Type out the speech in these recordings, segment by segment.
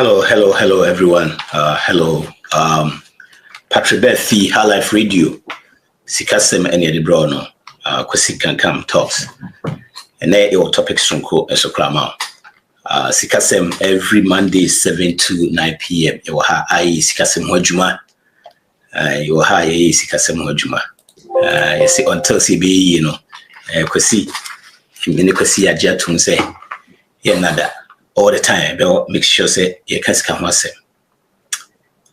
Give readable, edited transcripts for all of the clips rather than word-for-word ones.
Hello, everyone. Hello, Patrick Bethy, High Life Radio, Sikasem and the Brono, Kwasi Kankam Talks, and there your topics from Esokrama. Sikasem every Monday, 7 to 9 p.m. You ha Sikasem Hojuma. You ha Sikasem Hojuma. You see until CBE, Kwasi, Kwasi Ajatun say, nada. All the time, but make sure say you can come once.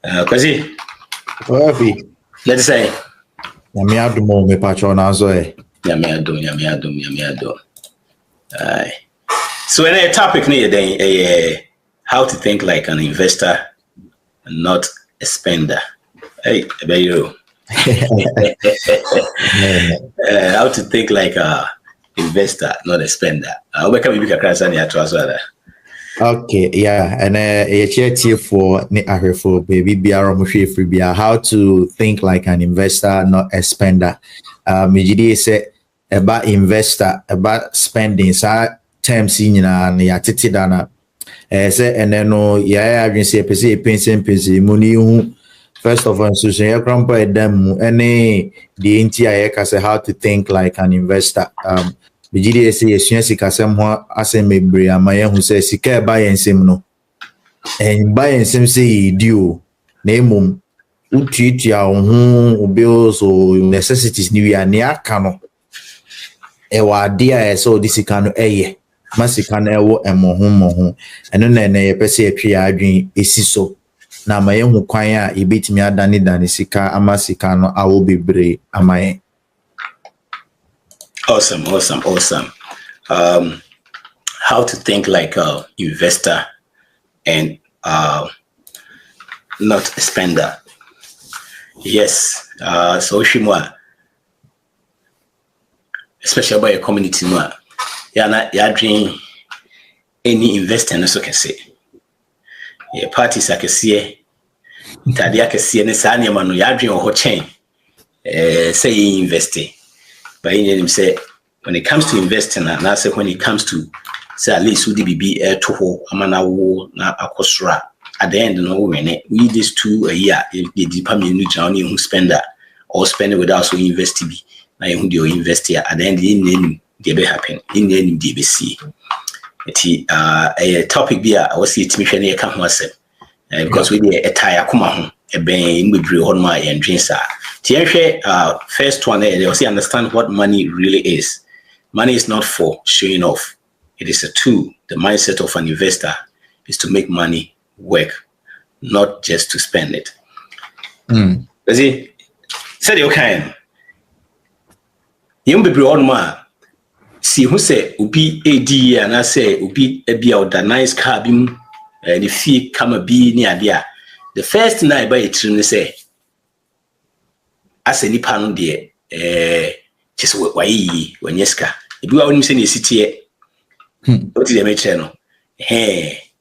Kwasi, let's say, Yamiado mo me patron azo e. Yamiado. So, in a topic then, how to think like an investor and not a spender. Hey, about you. How to think like a investor, not a spender. I'll become a big crash on your trouser. Okay, yeah, and a chat for for baby free how to think like an investor, not a spender. Mijidi say about investor, about spending, so terms in ya titi dana. Say and then no, yeah, I can say pension money. First of all, so you grandpa them any the entire say how to think like an investor. Bijidi say yesua sika sem ho asem mebre amaye hu say sika e buy ensem no en buy ensem say dio na emom utuitua ho bills or necessities ni wi ne aka no e wa ade a so di sika no eye masika na ewo emoho eno na ye pese atwe adwen esi so na amaye hu kwan a ebetimi adane sika amasika no awo bebre amaye. Awesome. How to think like a investor and not a spender. Yes. So Shimwa, especially by a community, you're dream any investor, so can say. Yeah, parties I can see, Tadia can see, and Sanya Manu, you're dream or chain. Say you investing. But him say when it comes to investing, and I say when it comes to say at least would be to ho amana wo na akosra at the end no we need this 2 a year if the department new journey who spender or spend it without so invest be na who do invest here at the end in dey be happen in the dey be see it a topic be I was see it me hwe na ka ho asem because we dey attire kuma ho e ben mbedre ho ma e ndwen sa. First one, they also understand what money really is. Money is not for showing off. It is a tool. The mindset of an investor is to make money work, not just to spend it. See, said okay. You be on ma. See who say ubi AD and I say ubi ebi out the nice car bim the fee come a be near there. The first night by it say. As any panel dear, just why when yeska. If you are only saying city, what is the channel? Hey,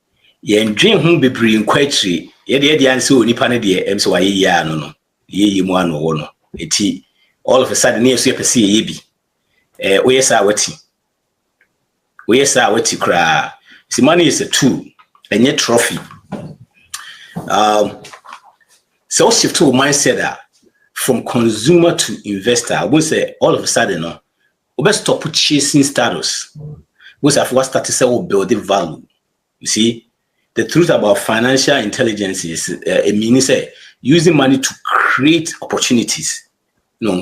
ye dream whom be bring quite tree. Yet the answer only panel dear, so why no. Ye one or no. It all of a sudden near super see ye be. Where's our tea? Where's our tea cry? See, money is a tool and yet trophy. So shift to mindset that. From consumer to investor, I would say all of a sudden, we best stop chasing status. We have what started to say we build value. You see, the truth about financial intelligence is it means using money to create opportunities.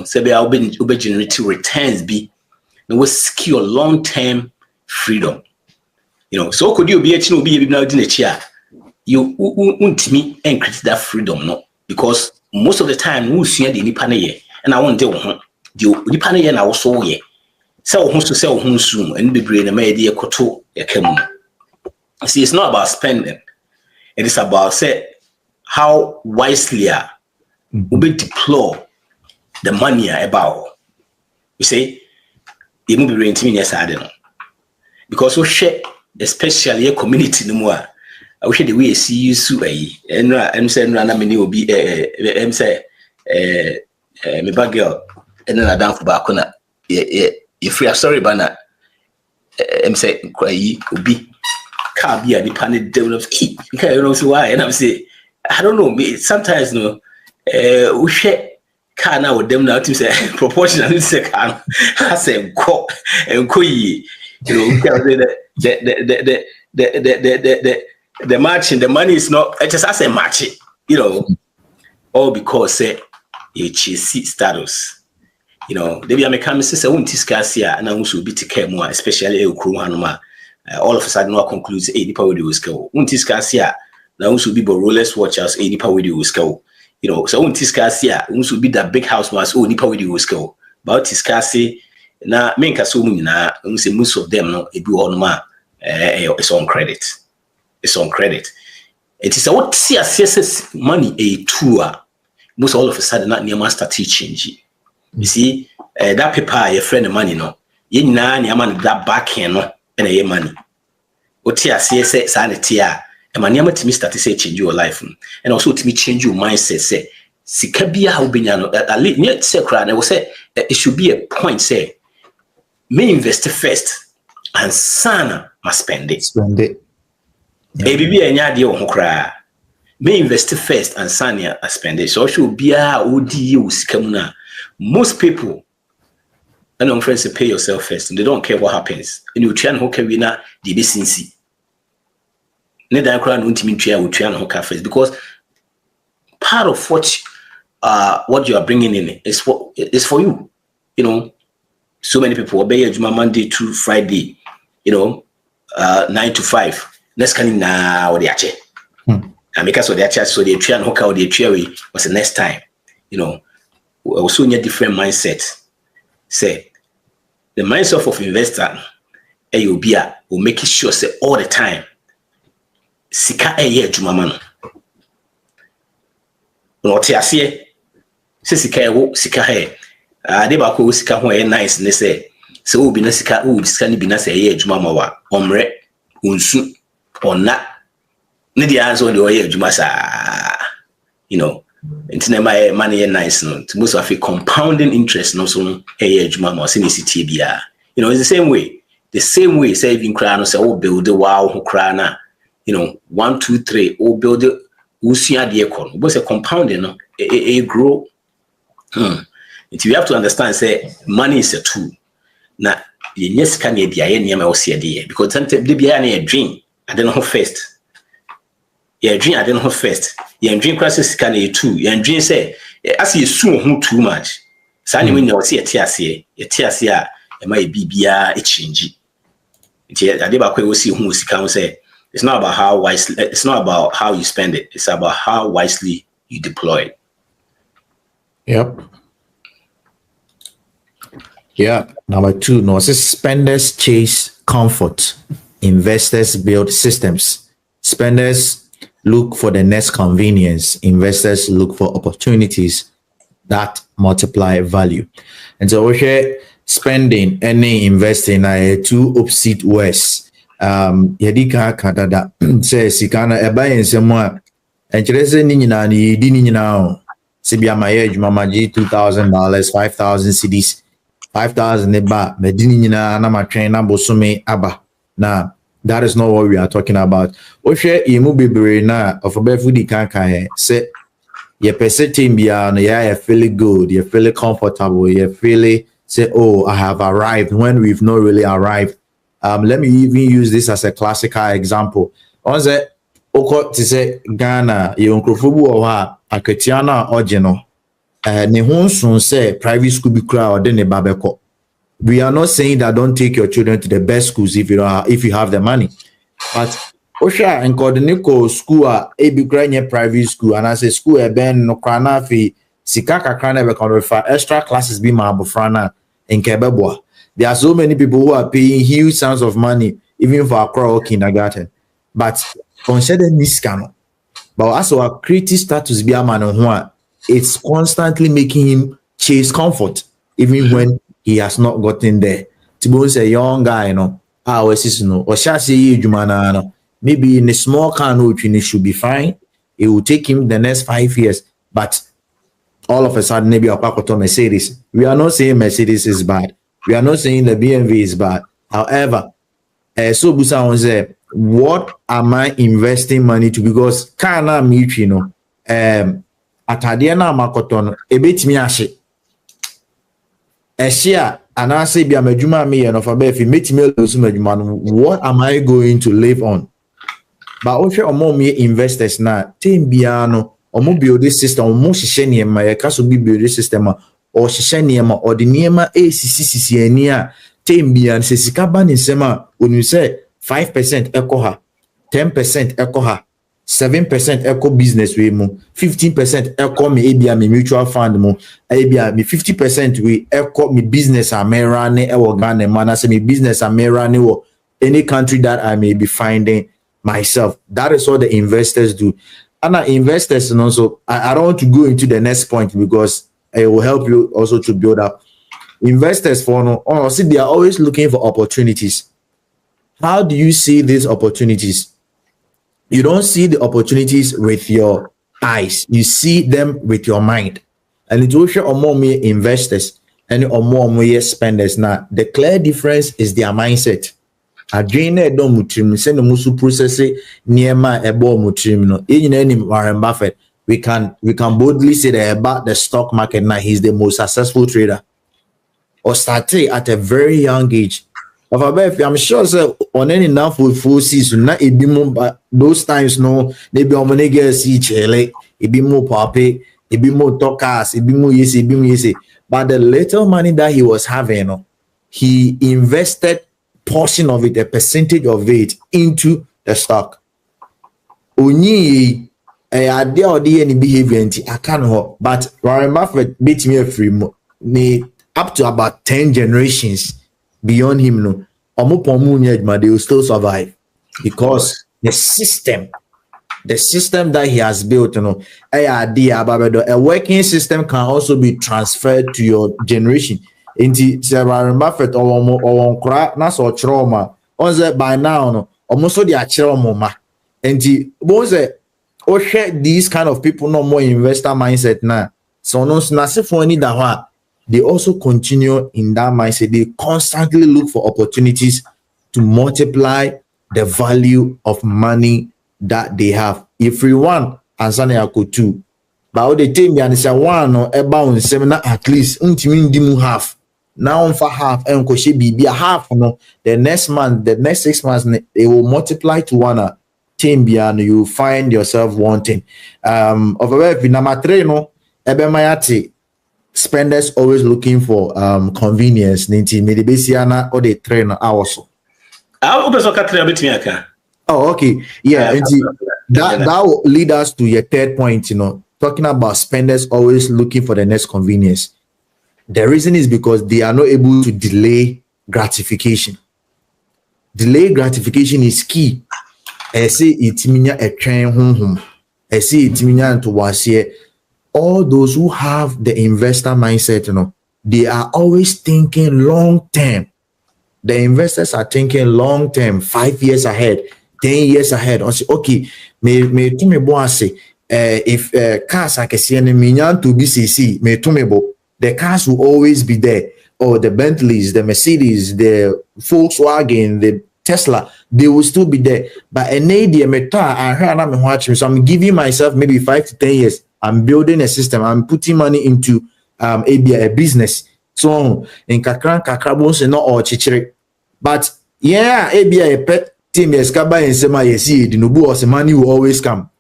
Say we are generating returns. Be we secure long-term freedom. So could you be now in a chair? You won't me and create that freedom, no, because. Most of the time, we see the nipane and I want to do nipane and I also ye. Sell who to sell who soon and be brain a media koto a kemu. See, it's not about spending, it is about say how wisely we deploy the money about. You say, it will be renting yes, I don't know. Because we share, especially a community no more. I wish the way see you so and I'm saying many will be say my bad girl and then I down for back on if we are sorry banana say cry will be car be the panel develop. Okay, you know so why? And I'm saying, I don't know. Sometimes we share car now with them now to say proportionally say car. I say go and go you know the matching the money is not. I just I say match it. You know, all because say you chase status. You know, they be a mechanic say won't discuss here and I also be to care more, especially a crew hanuma. All of a sudden, no concludes a nipa with the skill. Won't discuss here. Now, also be rollers watchers, a nipa with the skill. You know, so won't discuss here. Also be that big house was oh nipa with the skill. But discuss na main castle na say most of them no it do on ma it's on credit. It's on credit. It is a what see assess money a tour. Most all of a sudden not near master teaching. You see, that paper your friend money no. You na near man that back here no. And a money. What here say sanity and my name to me start to say change your life and also to me change your mindset. Say Sikabia how be at least near say and I will say it should be a point say may invest first and sana must spend it. Spend it. Baby be a nyadi on cry. May invest first and sana must spend it. So should be a odi sikamuna. Most people and I'm friends to pay yourself first, and they don't care what happens. And you try and hook a winner, the decency. Neither crowd won't mean try and hook first because part of what you are bringing in is for you. You know, so many people obey your Juma Monday to Friday. You know, 9 to 5. Next coming now or the ache. And because of the ache, so they try and hook out the cherry was the next time. You know, also in a different mindset. Say the mindset of investor will make sure say all the time sika juma man no te ase se sika sika de ba ko sika ho nice ne say se obi na sika ni bi na say juma ma wa omre unsu ona ne dia anzo de juma sa you know into my money nice no to most of a compounding interest no so juma ma se ni city bia you know it's the same way say even cry no say build the wow ho cry na you know 1 2 3 build usua de ekon but say compounding no grow if you have to understand say money is a tool na yes can e dia ye niam e wo se de because sometimes the bia na a dream I don't know first. Yeah, dream I don't know first. Yeah, dream crisis can you too. Yeah, dream say as you soon too much. Sani when you see a teasia, it might be a change. I did we see who can say it's not about how wisely, it's not about how you spend it, it's about how wisely you deploy it. Yep. Yeah. Number 2, no, spenders chase comfort. Investors build systems. Spenders look for the next convenience. Investors look for opportunities that multiply value. And so we share spending and investing are two opposite ways. Yadika kadada says sikana ebayen semwa encherese ni nyina ni di ni nyina sibia maye mamaji $2,000 5,000 cedis 5,000 eba medini nyina na matwen na bosome aba na that is not what we are talking about. Oshe imu bebre na ofobefu di kanka say you perceive bia no you feel good, you feel comfortable, you feel say oh I have arrived when we've not really arrived. Let me even use this as a classical example. On the oko to say Ghana you nkrofobu o ha aketiana ogeno ne hunsun say private school be kra or ne babeko. We are not saying that don't take your children to the best schools if you have the money. But Osha and Coordinaco school are a big private school and as a school a ben no krana fi sikaka krana be convert extra classes be ma bofrana in Kebabwa. There are so many people who are paying huge sums of money even for Accra kindergarten. But consider miskano. But as our creative status be a man it's constantly making him chase comfort even when he has not gotten there. Tibon's a young guy, maybe in a small car, it should be fine. It will take him the next 5 years. But all of a sudden, maybe a Pacoto Mercedes. We are not saying Mercedes is bad. We are not saying the BMW is bad. However, so Busa what am I investing money to? Because kana me, you know, atade na makoto no ebetimi ahye ehye and I say be amadwuma me no fa be fi metimi lose madwuma no, what am I going to live on? But ohwe omo me investors na team bia no omo build this system, omo hyehyɛ niema ye ka so bi build this system o hyehyɛ niema o de niema sisi ani a team bia se sika ba ne nsem a onu se 5% ɛkɔ ha, 10% ɛkɔ ha, 7% ɛkɔ business we mu, 15% ɛkɔ me ebia me mutual fund mu, ebia me 50% we ɛkɔ me business a me run ɛwɔ Ghana mu, na say me business a me run ɛwɔ any country that I may be finding myself. That is what the investors do. And investors, and also I don't want to go into the next point because it will help you also to build up. Investors for no, see they are always looking for opportunities. How do you see these opportunities? You don't see the opportunities with your eyes, you see them with your mind. And it will show more investors and more spenders. Now, the clear difference is their mindset. Adwene edom mutrim se no musu process niema ebo mutrim no enyina ni Warren Buffett. We can boldly say that about the stock market now he's the most successful trader or started at a very young age. I'm sure so on any enough with full season na ebi but those times no maybe omonege see chele ebi mo pape ebi mo talkers ebi mo yesi but the little money that he was having he invested portion of it, a percentage of it into the stock. Only idea or any behavior I can't, but Warren Buffett beat me a free up to about 10 generations beyond him. No, they will still survive because the system that he has built, a working system can also be transferred to your generation. Inti Warren Buffett or kra na so trauma on say by now no almost so the achiro ma inti bonze o share these kind of people no more investor mindset na so no na se for any that they also continue in that mindset. They constantly look for opportunities to multiply the value of money that they have. If we want answer na ko two but the thing be and say one no e ba on seminar at least untimi ndi mu half. Now for half and be a half no the next month, the next 6 months they will multiply to one team and you find yourself wanting. Of a number 3 no ebemayati spenders always looking for convenience. Ninti medibesiana or the trainer also. Oh, okay. Yeah, that will lead us to your third point, talking about spenders always looking for the next convenience. The reason is because they are not able to delay gratification. Delay gratification is key. I say it means a train home. I say it means to was here. All those who have the investor mindset, they are always thinking long term. The investors are thinking long term, 5 years ahead, 10 years ahead. I say, okay, me to me bo say, if cars I can see any minyan to BCC, me to me bo. The cars will always be there. Or the Bentleys, the Mercedes, the Volkswagen, the Tesla, they will still be there. But an idea, I heard I'm watching, so I'm giving myself maybe 5 to 10 years. I'm building a system. I'm putting money into a business. So in kakrabos and not all chichiri. But yeah, a pet team is kaba and sema yesi the nubu or money will always come.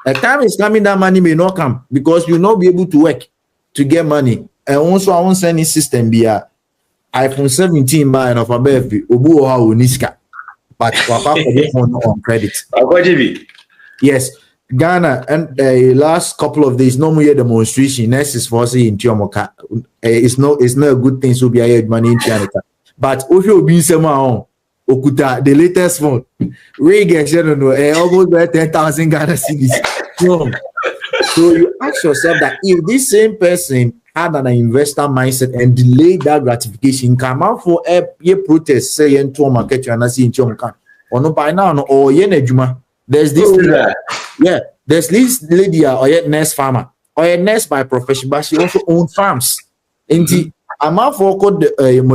A time is coming that money may not come because you'll not be able to work to get money. And also I won't send this system be a iPhone 17 buy of a baby obu ha uniska but on credit. Yes, Ghana and the last couple of days no more demonstration next is for say in Tiomoka. It's not a good thing to be a money in Canada. But if you be somehow Okuta the latest phone almost 10,000 Ghana cedis. So you ask yourself that if this same person had an investor mindset and delayed that gratification, come out for a protest, say in to market you and I see in Chomka. Or no by now, or yenejuma. There's this there's this lady or yet nurse farmer or a nurse by profession, but she also owns farms. And I'm out for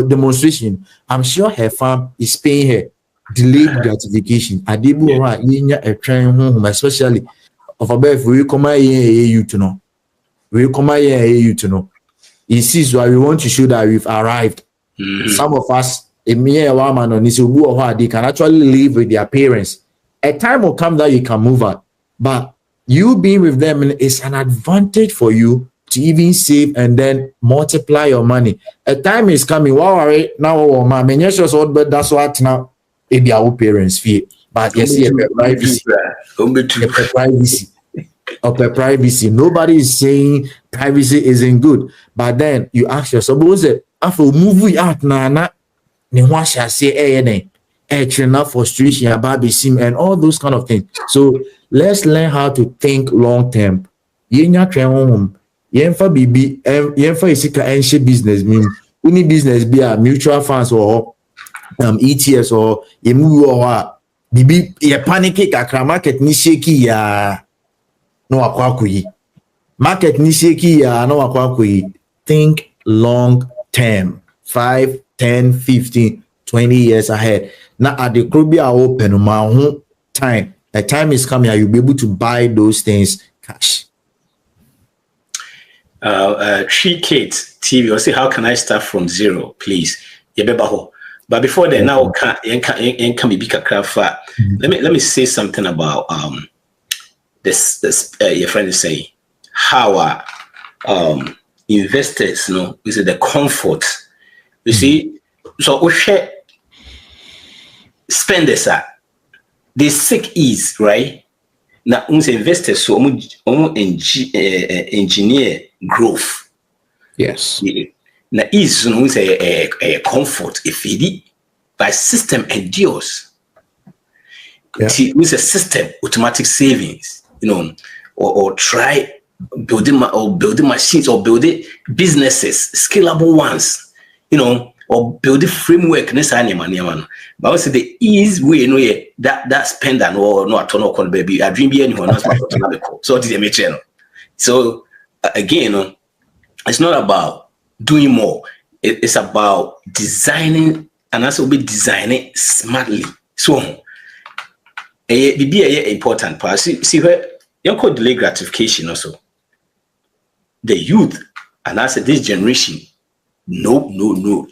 demonstration. I'm sure her farm is paying her. delayed gratification. Adibu wa yinya a train home, especially of a birth we come you to know. We come you to know. It is why we want to show that we've arrived. Some of us, a mere woman on this, they can actually live with their parents. A time will come that you can move out, but you being with them is an advantage for you to even save and then multiply your money. A time is coming. Wow, now, man, but that's what now. Maybe our parents feel, but yes, privacy, privacy. Of privacy. Nobody is saying privacy isn't good, but then you ask yourself, what was it? After movie out, nana, ne what shall say, enough frustration about the sim and all those kind of things. So let's learn how to think long term. Yenya train home. Yenfa bibi, yenfa isika enche business mean. Uni business be a mutual funds or ETS or yemu or bibi ye panic kakra market ni shaky ya. No akwakuyi. Market ni shaky ya no akwakuyi. Think long term. 5, 10, 15, 20 years ahead. Now at the Krobia open my time. A time is coming, you'll be able to buy those things cash. Tree Kate TV will say, how can I start from zero, please? But before then, now can be craft. Let me say something about this your friend is saying how investors is the comfort. You see, so we share spenders they seek ease, right? Now investors so engineer growth. Yes. Now ease a comfort if it by system endures. See, with a system automatic savings, or try building machines or building businesses, scalable ones, or building framework. But also the ease way, that spend and or no at all, baby. I dream anyone else. So did the channel. So again, it's not about doing more. It's about designing, and also be designing smartly. So be important part. See where you call delay gratification also. The youth, and I said this generation, no.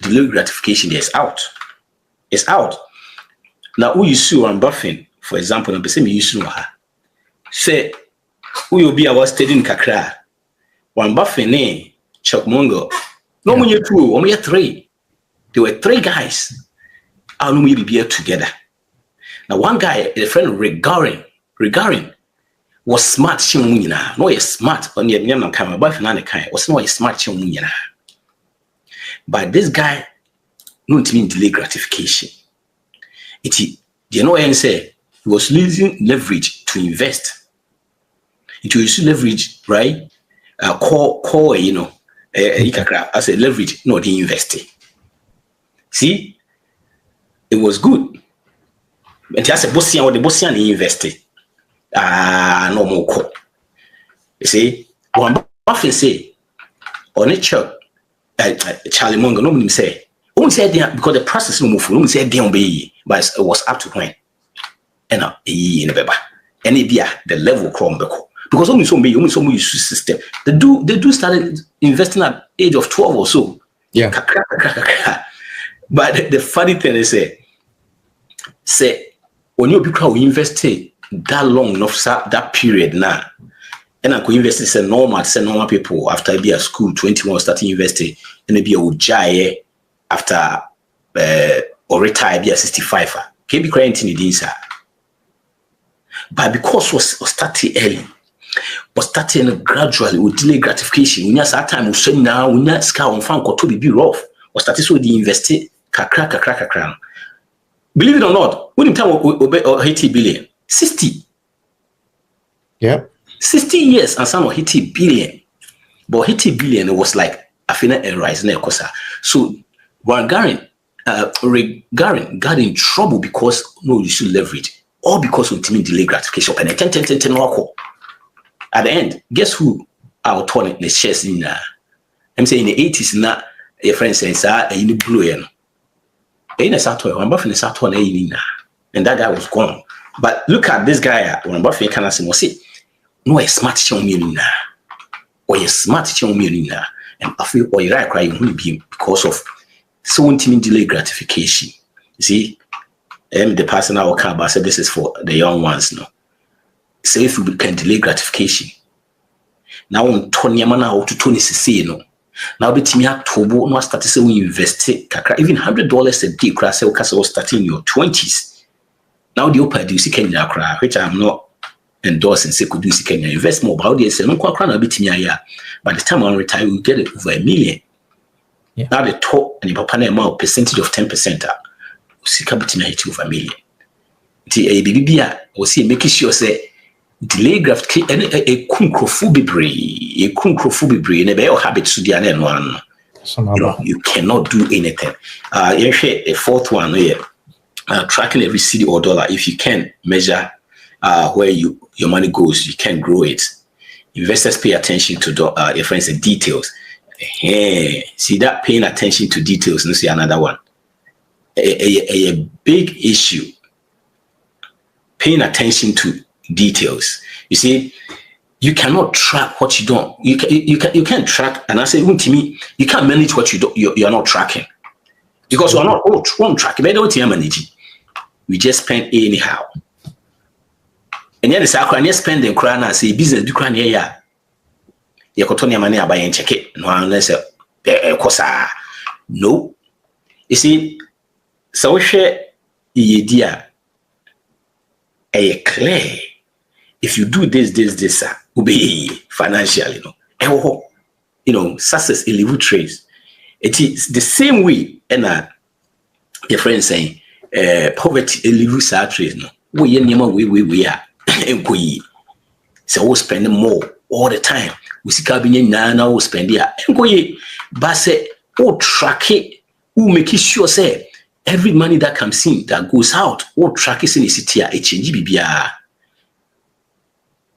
Delay gratification is out. It's out. Now who you see Warren Buffett, for example, and you see say who you be our studying kakra. Warren Buffett, Chuck Munger. No one you two, only three. There were three guys. And we be here together. Now one guy, a friend Rick Garin was smart. No, he's smart. On the name camera, but was not smart. But this guy, no, it means delay gratification. Say he was using leverage to invest. It was leverage, right? Core, as a leverage, no, the investing. See, it was good. And just a bossian or the bossian invested. No more core. You see, one Buffett say, on a church, Charlie Munger, no say, only said because the process no move, only said be, but it was up to when. And now, in the baby, and it be the level crumble. Because only some use system. They do started investing at age of 12 or so. Yeah. But the funny thing is, say when you become invested that long enough that period now, and I could invest in normal people after be at school 21 starting investing, and be a ujai after or retire be at 65. Can be crying in the inside. But because was starting early. But starting gradually with delay gratification. When you that time, we say now, when you scar on fan to be rough, or started so the invested kakra. Believe it or not, when you time or 80 billion, 60. Yeah. 60 years and some 80 billion. But 80 billion, it was like a finna rise in kosa. So Warren Garin got in trouble because no, you should leverage, or because of delay gratification. And 10 at the end, guess who our turn the shares in? I'm saying in the 80s, not a friend says, in the blue end. In a Saturn, I'm buffing a Saturn. and that guy was gone. But look at this guy. When Buffy can say, no, a smart young or a smart young millionaire, and I feel or you're crying because of so intimate delay gratification. You see, the person I will come about said this is for the young ones. No, so if you can delay gratification, now on Tony Mana to Tony Cicino. Now bet me at Tobo no start to say we invest even $100 a day crash or starting in your 20s. Now the open do Kenya cry, which I'm not endorsing say could do Kenya invest more about this and no crown bit me here. By the time I retire, we get it over $1 million. Yeah. Now the top and the papa amount percentage of 10% Sika bit me over $1 million. The BBA or see making sure say delay gratification a kunkrofu bebre and a habit to the other one. You cannot do anything. A fourth one here, tracking every city or dollar. If you can measure where your money goes, you can grow it. Investors pay attention to your friends and details. See that paying attention to details. Let's see another one. A big issue. Paying attention to details. You see, you cannot track what you don't. You can't track, and I say to me, you can't manage what you are not tracking because you are not on track. But don't you manage? We just spend anyhow, and yet the I spend in crown and say business do crown here. You got your money buy and check it. No unless no. You see, so we share the idea. Clear. If you do this, will be financially, success in level trades. It is the same way, and your friend saying, poverty in level trades. No, we are, and so we spend more all the time. We see cabinet now we spend here, and but say, track it, we make sure say every money that comes in that goes out, track it in the city, a change BBR.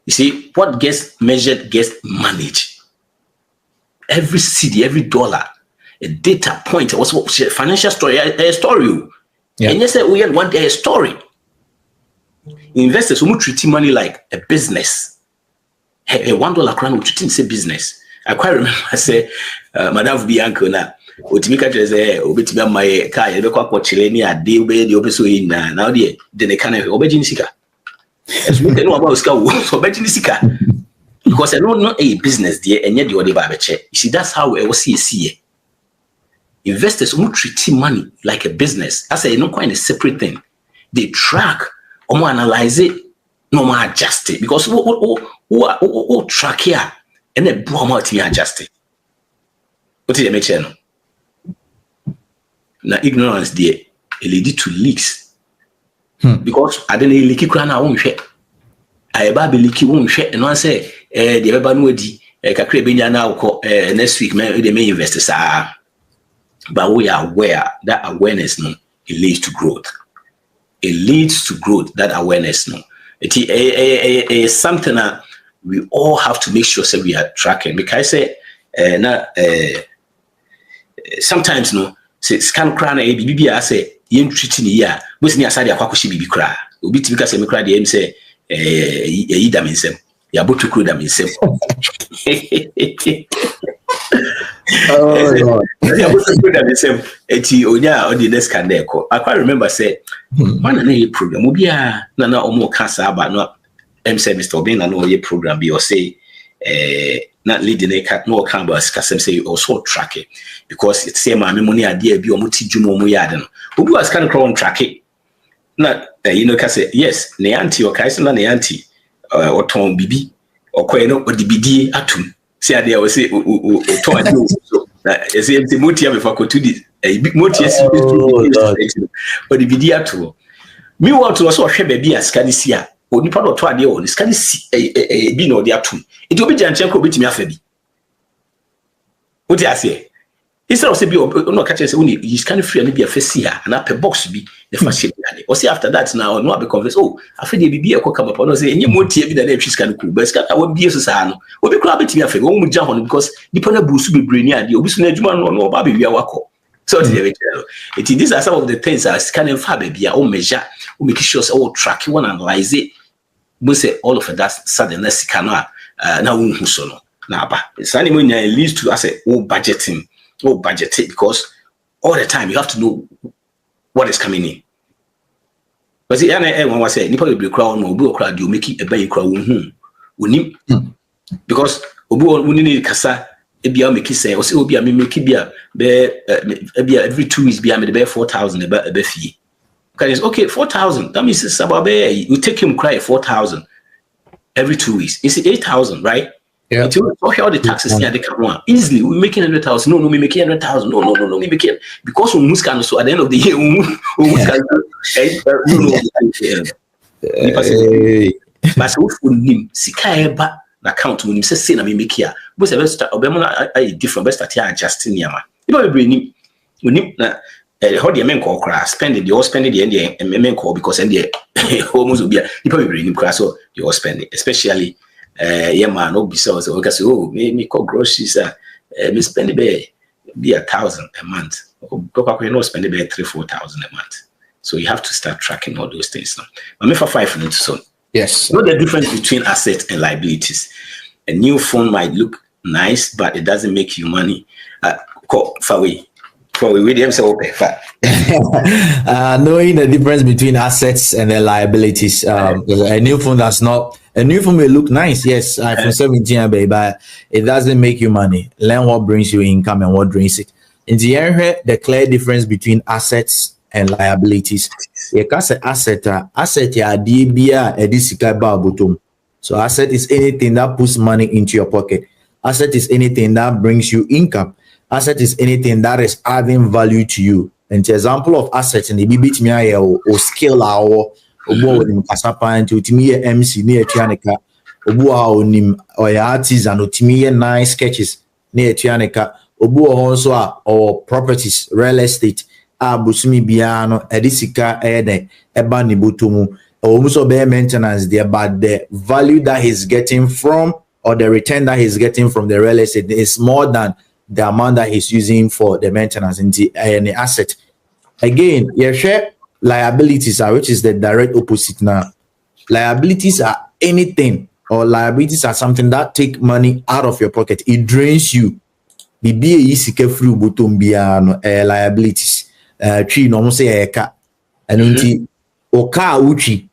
You see, what gets measured gets managed. Every city, every dollar, a data point. What's financial story? A story. Yeah. And you say we had one day a story. Investors who treat money like a business. A $1 crown will treat say business. I quite remember I say, Madame Bianco na. Utimika jeze obetimi my car. You go kwa chileni a day where the opeso in now the then kind of obejinisika. As we know about so because I don't know a business there and yet the other babache. You see, that's how I was see. Investors who treat money like a business. I say not quite a separate thing. They track or more analyze it, no more adjust it. Because what track here and then boom out me adjust it. What did they make channel? Now ignorance there it lead to leaks. Because I didn't leaky crown I won't share. I baby leaky won't share and I say the ever no di Kakrebina now next week they may investors are but we are aware that awareness no it leads to growth. It leads to growth, that awareness no. It is something that we all have to make sure that we are tracking because I say sometimes no say scan crown a BB I say yen treating here but ni asade akwakoshi bibi kra obi timi ka se me kra de em say yi da mensem ya botu kro da mensem oh no ya botu kro da mensem eti onya on the next can there ko I quite remember say man na ye program obi a na omo kasa aba no em say Mr. Obin na no ye program bi or say not leading a cat no can but say also track it because it's same money idea be omo tijumo mo yad no obi was kind of crown track it na can say yes ne auntie or kaisa na ne auntie or ton bibi or kwe no odibidi atum say ade I say o ton ade so na say empty motia before ko to this motia odibidi atum me want to also hwe baby askani sia onipa do to ade o askani si bi no de atum it obi janche ko betimi afa bi what you say instead of say be no catch say when you scan free and be a face here and up a box be the first shit or see after that now no be convince oh afa dey be e come up no say any motie bi na e scan cool but scan won be so sa no obi kura betimi afa wo mu ja ho because nipa na busu be brain ade obi so na adwuma no ba be wi awakọ So these are some of the things that kind of have a measure, make sure so track you analyze it. We say all of that suddenly cannot now no. Now, but it's only leads to us budgeting, because all the time you have to know what is coming in. But the everyone was saying, "Nipa be crowd no, be crowd you make it a buy crowd unim because obu unini kasa ebia make say o say obi me make bia be every 2 weeks bia me be 4,000 be fee." Because okay, 4,000. That means it's about you take him cry 4,000 every 2 weeks. It's 8,000, right? Yeah. Until all the taxes here they come on easily. We making 100,000. No, we making 100,000. No, we making because we must can so at the end of the year we must can but so for him sika eba na account we say na me make here. But say start obemo na different best start adjusting yama. You know we bring him na how the men call crash spending the all spending the end men call because and the almost will be you probably bring him crash so you all spending especially yeah man no be so because oh me call groceries me spend be 1,000 a month you know spend be 3,000-4,000 a month, so you have to start tracking all those things now. But me for 5 minutes so yes, know the difference between assets and liabilities. A new phone might look nice but it doesn't make you money. Far away with them say okay knowing the difference between assets and the liabilities. A new phone may look nice, yes, iPhone 17 baby, but it doesn't make you money. Learn what brings you income and what drains it. In the area, the clear difference between assets and liabilities. Asset ya DBA edisika bottom. So asset is anything that puts money into your pocket. Asset is anything that brings you income. Asset is anything that is adding value to you. And the example of assets in the bit me or skill or in kasapa and to me MC near Tianica obu or artisan or me nice sketches near Tianica obu also or properties real estate busumi biano edisika eba ni butumu almost be maintenance there, but the value that he's getting from or the return that he's getting from the real estate is more than the amount that he's using for the maintenance in the asset. Again, you share liabilities are, which is the direct opposite now. Liabilities are anything, or liabilities are something that take money out of your pocket. It drains you. Bibi easy free bottom biano liabilities. Tree no say eka. And unti oka uchi.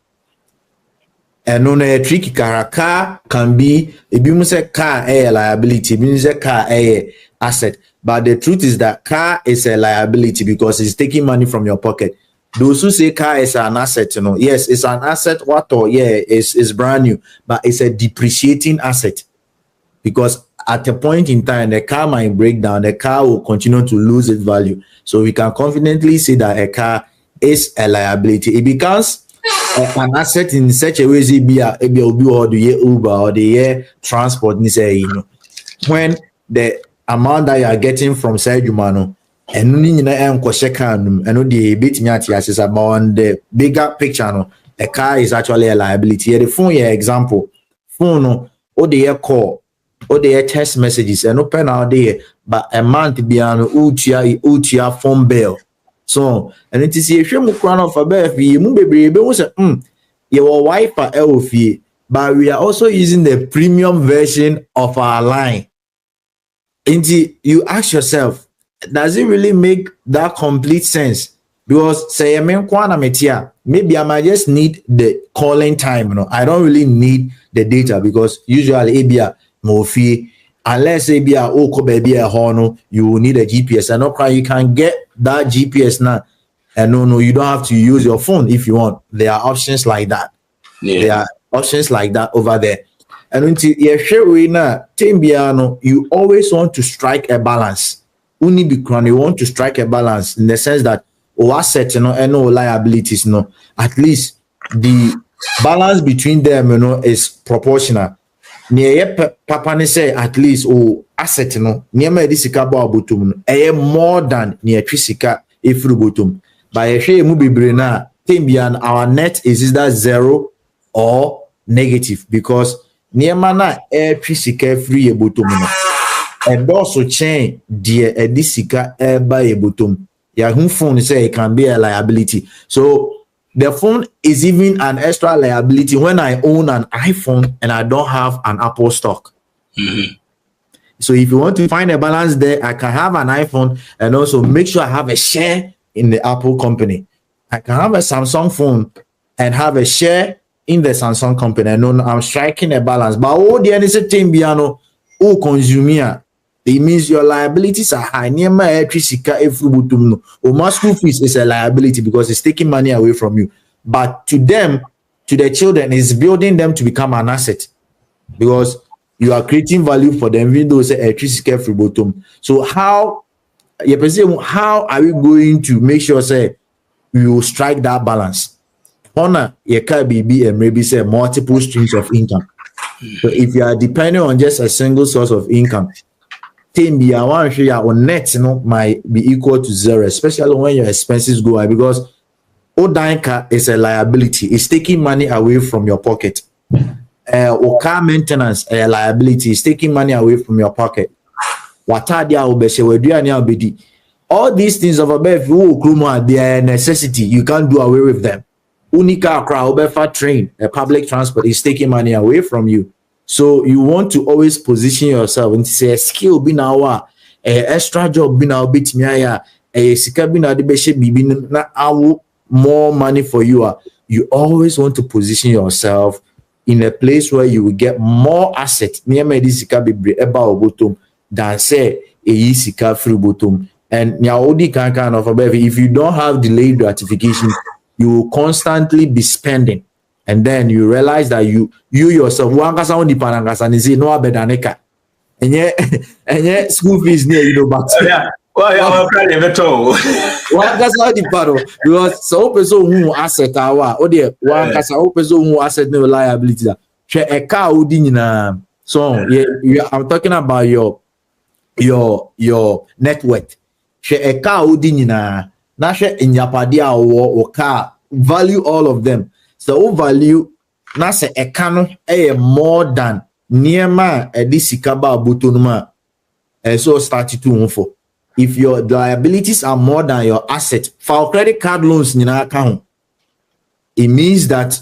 And on a tricky car can be a bimuse car a liability, means a car a asset. But the truth is that car is a liability because it's taking money from your pocket. Those who say car is an asset, yes, it's an asset. It's brand new, but it's a depreciating asset because at a point in time, the car might break down. The car will continue to lose its value. So we can confidently say that a car is a liability. It becomes an asset in such a way as be or the Uber or the transport. When the amount that you are getting from Sajumano and the bit is about the bigger picture. No, a car is actually a liability. The phone, example, phone or the call or the text messages and open out there, but a month beyond Utia phone bill. So, and it is a shame of crown of a bear fee, baby, your wife are LFE, but we are also using the premium version of our line. And you ask yourself, does it really make that complete sense? Because say maybe I might just need the calling time. I don't really need the data because usually ABA Mofi, unless ABA Oko baby a horn, you will need a GPS. And okay, you can get that GPS now. And no, you don't have to use your phone if you want. There are options like that. Yeah. There are options like that over there. And until you always want to strike a balance. You want to strike a balance in the sense that assets, and no liabilities, at least the balance between them, is proportional. Papa say at least asset, more than near Trisika if rubutum. By a share mubi our net is either 0 or negative because Niemana Trisika free a butum. and also chain dear edisika by a bottom. Yeah, whom phone say it can be a liability. So the phone is even an extra liability when I own an iPhone and I don't have an Apple stock. So if you want to find a balance there, I can have an iPhone and also make sure I have a share in the Apple company. I can have a Samsung phone and have a share in the Samsung company. I know I'm striking a balance. But all the any thing piano, oh consumer, it means your liabilities are high. Near my electricity, my school fees is a liability because it's taking money away from you. But to them, to the children, it's building them to become an asset because you are creating value for them, even though say electricity free bottom. So how are we going to make sure say you strike that balance? Honor you can be and maybe say multiple streams of income. So if you are depending on just a single source of income, I want to your net might be equal to zero, especially when your expenses go high because Odanka is a liability. It's taking money away from your pocket. Or car maintenance a liability is taking money away from your pocket. All these things of above they are a necessity. You can't do away with them. Unica crowd train, a public transport is taking money away from you. So you want to always position yourself and say a skill be now extra job be now bit me a sika be now the more money for you. You always want to position yourself in a place where you will get more asset near medisika be about bottom than say a sika free bottom. And Nyaodi can of if you don't have delayed gratification, you will constantly be spending. And then you realize that you yourself one kasa on the panangasa and say no abedaneka. And yet school fees near but yeah. Well, I'm probably better. One kasa the paro because so person who asset our or the one kasa person who asset no liability that share a car udin so yeah, I'm talking about your net worth. Share a car udin na share in yapadia or car value all of them. So value na se a canon more than near ma this sikaba butonuma and so started to for. If your liabilities are more than your asset, for credit card loans in our account, it means that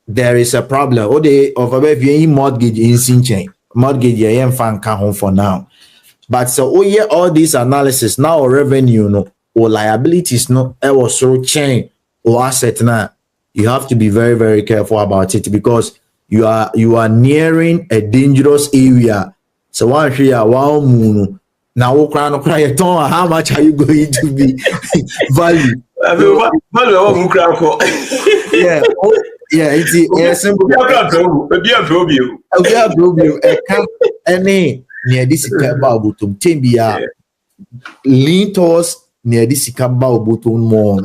there is a problem. Or they of a mortgage in Sinchain. Mortgage yeah fan home for now. But so all this analysis now revenue no or liabilities no was so chain or asset now. You have to be very, very careful about it because you are nearing a dangerous area. So one here, one moon. Now, how much are you going to be value? It's simple. Any near this bottom, lean towards near this bottom more.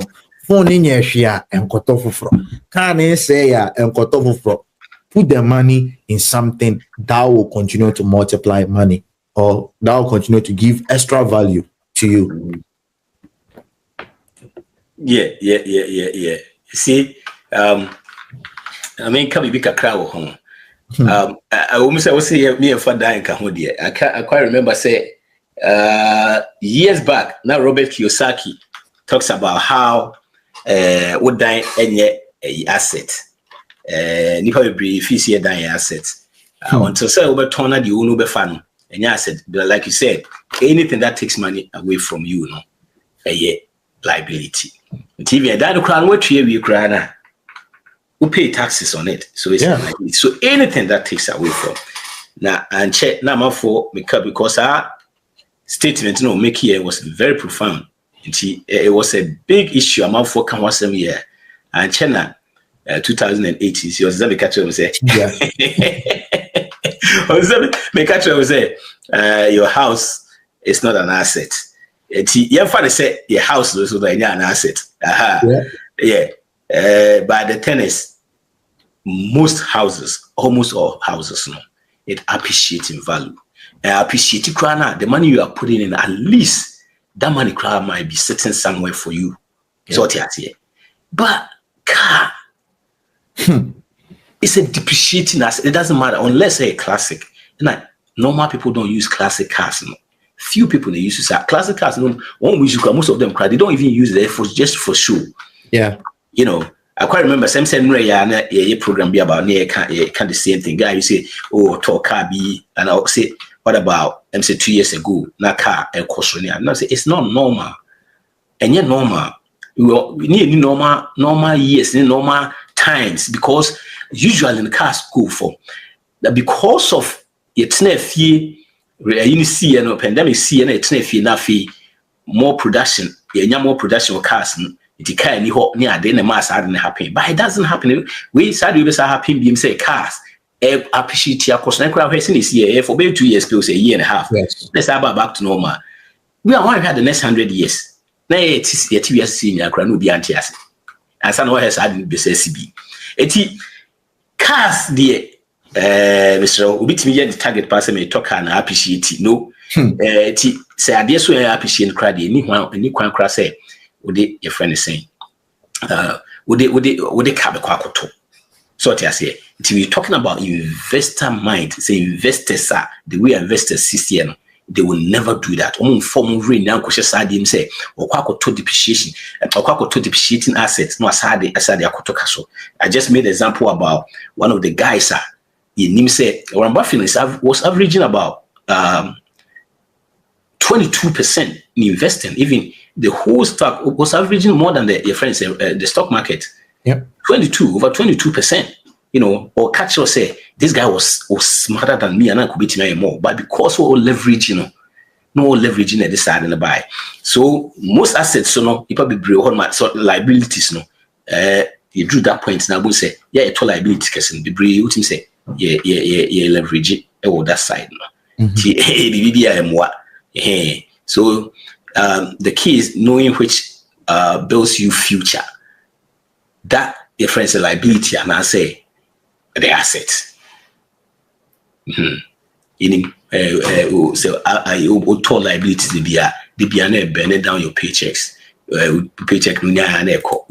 Phone in your share and cut off from. Can say and cut off from. Put the money in something that will continue to multiply money or that will continue to give extra value to you. Yeah. You see, I mean, can be a crowd home. I almost say me and Father and Kahodia. I quite remember say years back now Robert Kiyosaki talks about how would die any asset. Nipa be fees dying assets. Until say over turn the unu be fan and asset. But like you said, anything that takes money away from you, no, a liability. TV and that crown what we cry who pay taxes on it. So it's liability. So anything that takes away from now and check number for because our statement make here was very profound. It was a big issue among for come once a year and China. 2008 he was that catcher was say your house is not an asset. Your father said your house is also an asset. But the thing is most houses, almost all houses, no, it appreciates in value. Appreciate the money you are putting in, at least that money might be sitting somewhere for you. So but car it's a depreciating asset. It doesn't matter unless a classic. normal people don't use classic cars. No. Few people they use classic cars. No, one we use, most of them they don't even use it for just for show. Yeah. You know, I quite remember some program be about near kind the same thing. Guy, you say, oh, talk car be, and I'll say, what about say 2 years ago, na car and caution. And I say it's not normal. And yet normal. We need normal years, normal times, because usually in the cars go for that because of it's not fee, you see, and pandemic see, and it's not fee, na fee more production, more production of cars. It can't near the mass hadn't happen, but it doesn't happen. We started with happen being say cars. Appreciate your cost. I could have seen this year for maybe 2 years, plus a year and a half. Yes. Let's have back to normal. We are going to have the next 100 years. Now it's a TV senior crown will be anti us. And some of us had this SCB. Cars, dear, Mr. Ubit the target person may talk and appreciate it. No, say, I dare so I appreciate credit. Anyone cross say. Would your friend is saying, would they cab a quacko? So I say, if we're talking about investor mind, say investors are the way investors see, they will never do that. Form rain now, because I say, or quacko to depreciation, or quacko to depreciating assets, no aside the I just made an example about one of the guys, in him say, Warren Buffett was averaging about 22% in investing, even the whole stock was averaging more than your friends, the stock market. Yeah, over 22%. You know, or catch or say this guy was smarter than me and I could beat him more. But because we're all leveraging, no leveraging at this side and the buy. So most assets, so no, you probably bring on my sort of liabilities, no. You drew that point now. We say, yeah, it's all liabilities. Because the bring you say, yeah, leverage it or that side, no. So the key is knowing which builds you future. That your friends a liability, and I say the asset. So I told liabilities to be burning down your paychecks. Paycheck unya and echo.